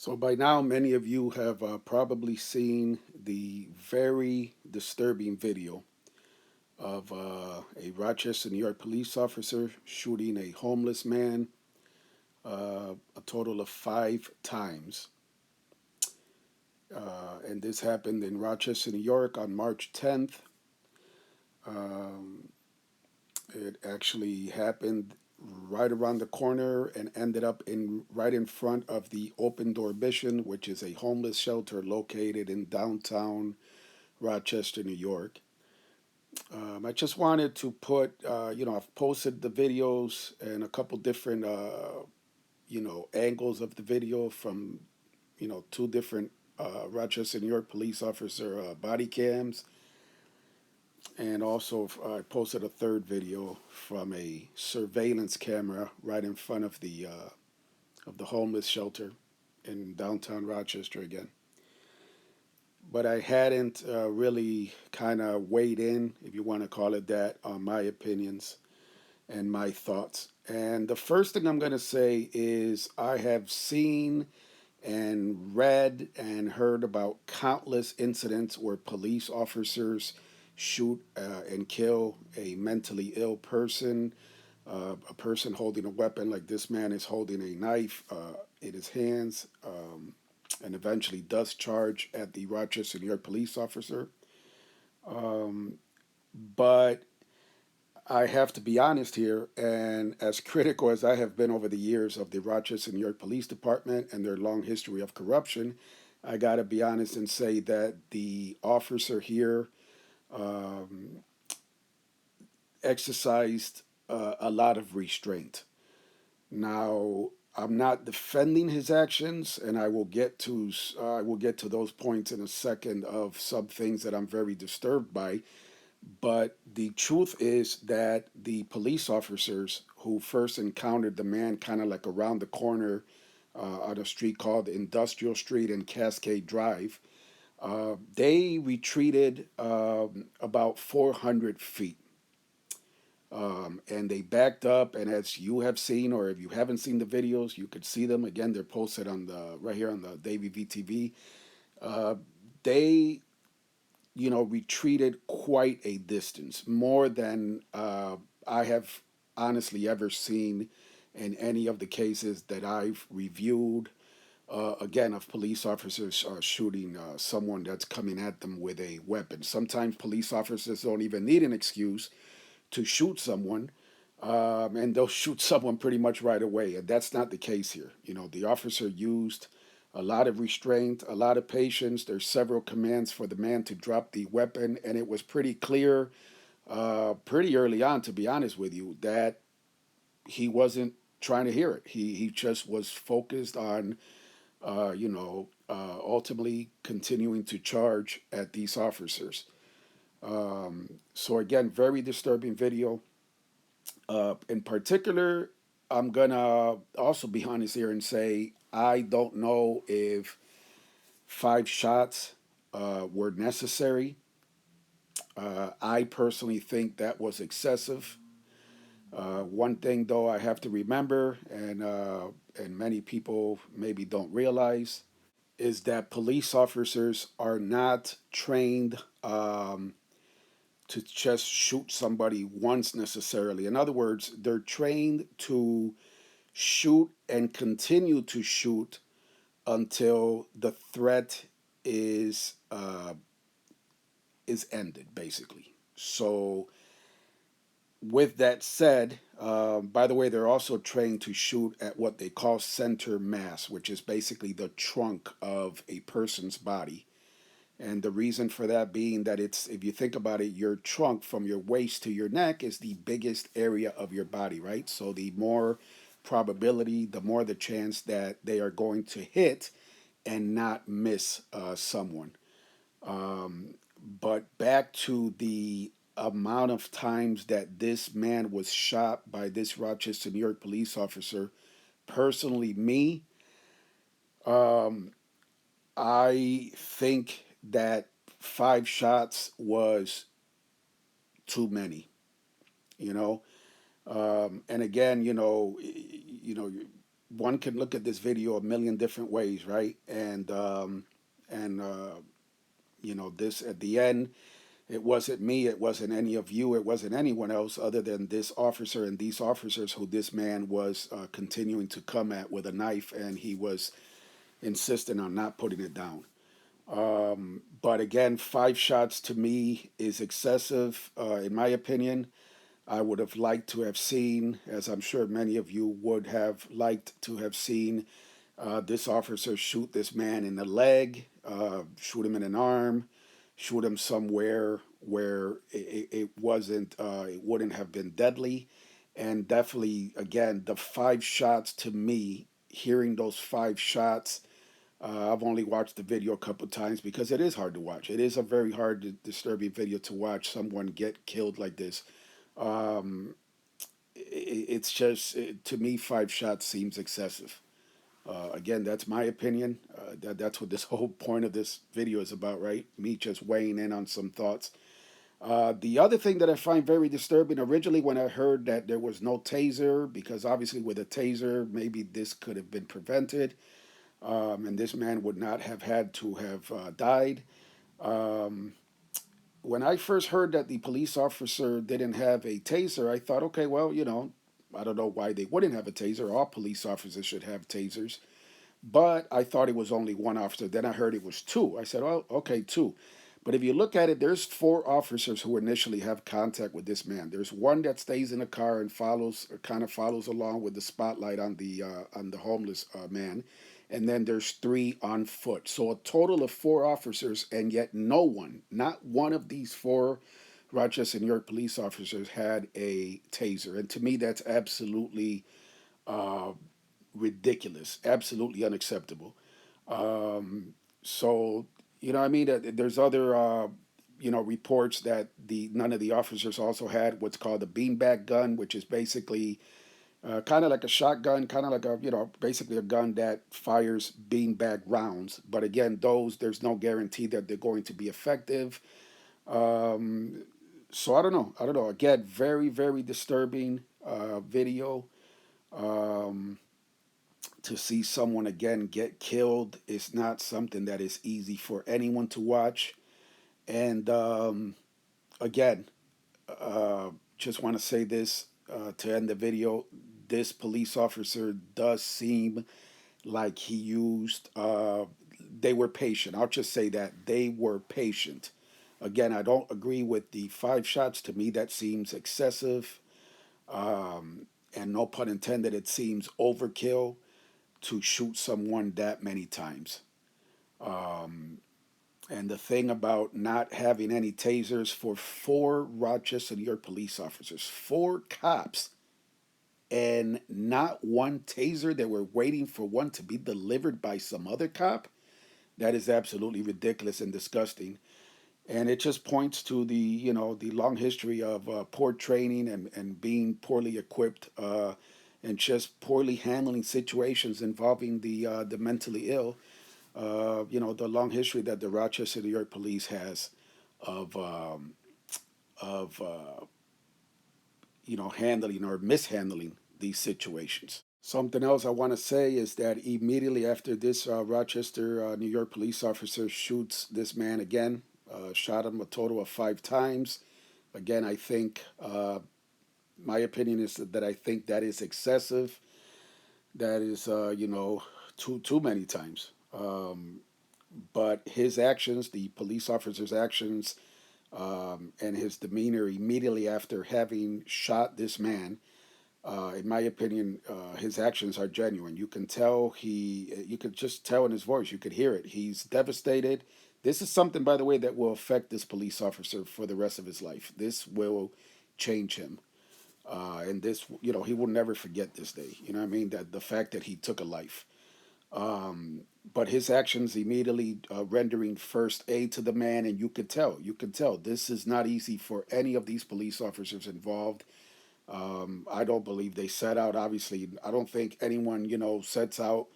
So by now, many of you have probably seen the very disturbing video of a Rochester, New York police officer shooting a homeless man a total of 5 times. And this happened in Rochester, New York on March 10th. Um, it actually happened right around the corner and ended up in right in front of the Open Door Mission, which is a homeless shelter located in downtown Rochester, New York. I just wanted to put, I've posted the videos and a couple different, angles of the video from, two different Rochester, New York police officer body cams. And also, I posted a third video from a surveillance camera right in front of the homeless shelter in downtown Rochester again. But I hadn't really kind of weighed in, if you want to call it that, on my opinions and my thoughts. And the first thing I'm going to say is I have seen and read and heard about countless incidents where police officers shoot and kill a mentally ill person, a person holding a weapon like this man is holding a knife in his hands, and eventually does charge at the Rochester, New York police officer. Um, but I have to be honest here, and as critical as I have been over the years of the Rochester, New York Police Department and their long history of corruption, I got to be honest and say that the officer here um, exercised a lot of restraint. Now, I'm not defending his actions, and I will get to those points in a second of some things that I'm very disturbed by. But the truth is that the police officers who first encountered the man kind of like around the corner on a street called Industrial Street and Cascade Drive, they retreated about 400 feet. And they backed up, and as you have seen, or if you haven't seen the videos, you could see them again. They're posted on the right here on the Davy VTV. Uh, they retreated quite a distance, more than I have honestly ever seen in any of the cases that I've reviewed. Again, of police officers shooting someone that's coming at them with a weapon. Sometimes police officers don't even need an excuse to shoot someone, and they'll shoot someone pretty much right away. And that's not the case here. The officer used a lot of restraint, a lot of patience. There's several commands for the man to drop the weapon, and it was pretty clear, pretty early on, to be honest with you, that he wasn't trying to hear it. He just was focused on, ultimately continuing to charge at these officers. So again, very disturbing video. In particular, I'm gonna also be honest here and say I don't know if 5 shots were necessary. I personally think that was excessive. One thing, though, I have to remember, and many people maybe don't realize, is that police officers are not trained to just shoot somebody once necessarily. In other words, they're trained to shoot and continue to shoot until the threat is ended, basically. So, with that said, by the way, they're also trained to shoot at what they call center mass, which is basically the trunk of a person's body. And the reason for that being that it's, if you think about it, your trunk from your waist to your neck is the biggest area of your body, right? So the more probability, the more the chance that they are going to hit and not miss someone. Um, but back to the amount of times that this man was shot by this Rochester, New York police officer, personally, me, um, I think that 5 shots was too many, you know. And again, one can look at this video a million different ways, right? And this at the end, it wasn't me, it wasn't any of you, it wasn't anyone else other than this officer and these officers who this man was continuing to come at with a knife, and he was insistent on not putting it down. But again, 5 shots to me is excessive, in my opinion. I would have liked to have seen, as I'm sure many of you would have liked to have seen, this officer shoot this man in the leg, shoot him in an arm, shoot him somewhere where it wasn't, it wouldn't have been deadly. And definitely, again, the 5 shots to me, hearing those 5 shots, I've only watched the video a couple times because it is hard to watch. It is a very hard, disturbing video to watch someone get killed like this. Um, it's just, to me, 5 shots seems excessive. Again, that's my opinion. That's what this whole point of this video is about, right? Me just weighing in on some thoughts. The other thing that I find very disturbing, originally when I heard that there was no taser, because obviously with a taser, maybe this could have been prevented, and this man would not have had to have died. Um, when I first heard that the police officer didn't have a taser, I thought, okay, well, I don't know why they wouldn't have a taser. All police officers should have tasers. But I thought it was only one officer. Then I heard it was two. I said, oh, okay, two. But if you look at it, there's 4 officers who initially have contact with this man. There's one that stays in the car and follows, or kind of follows along with the spotlight on the homeless man, and then there's 3 on foot. So a total of 4 officers, and yet no one, not one of these 4 Rochester, New York police officers had a taser. And to me, that's absolutely uh, ridiculous, absolutely unacceptable. Um, so I mean, there's other reports that the none of the officers also had what's called a beanbag gun, which is basically kind of like a shotgun, kind of like a basically a gun that fires beanbag rounds. But again, those there's no guarantee that they're going to be effective. Um, so I don't know. I don't know. Again, very very disturbing video. Um, to see someone again get killed is not something that is easy for anyone to watch. And again, uh, just want to say this to end the video. This police officer does seem like he used, they were patient. I'll just say that they were patient. Again, I don't agree with the 5 shots. To me, that seems excessive. And no pun intended, it seems overkill to shoot someone that many times. Um, and the thing about not having any tasers for 4 Rochester, New York police officers, 4 cops, and not one taser, they were waiting for one to be delivered by some other cop, that is absolutely ridiculous and disgusting. And it just points to the long history of poor training and being poorly equipped, and just poorly handling situations involving the mentally ill. The long history that the Rochester, New York police has of handling or mishandling these situations. Something else I want to say is that immediately after this Rochester, New York police officer shoots this man again, shot him a total of 5 times. Again, I think my opinion is that I think that is excessive. That is, too many times. But his actions, the police officer's actions, and his demeanor immediately after having shot this man, in my opinion, his actions are genuine. You could just tell in his voice, you could hear it. He's devastated. This is something, by the way, that will affect this police officer for the rest of his life. This will change him. And this, he will never forget this day. You know what I mean? That the fact that he took a life. Um, but his actions immediately rendering first aid to the man, and you could tell this is not easy for any of these police officers involved. I don't believe they set out. Obviously, I don't think anyone sets out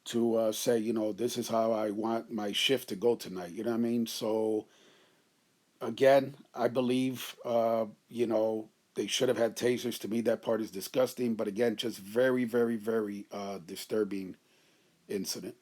to say this is how I want my shift to go tonight. You know what I mean? So again, I believe They should have had tasers. To me, that part is disgusting. But again, just very, very, very disturbing incident.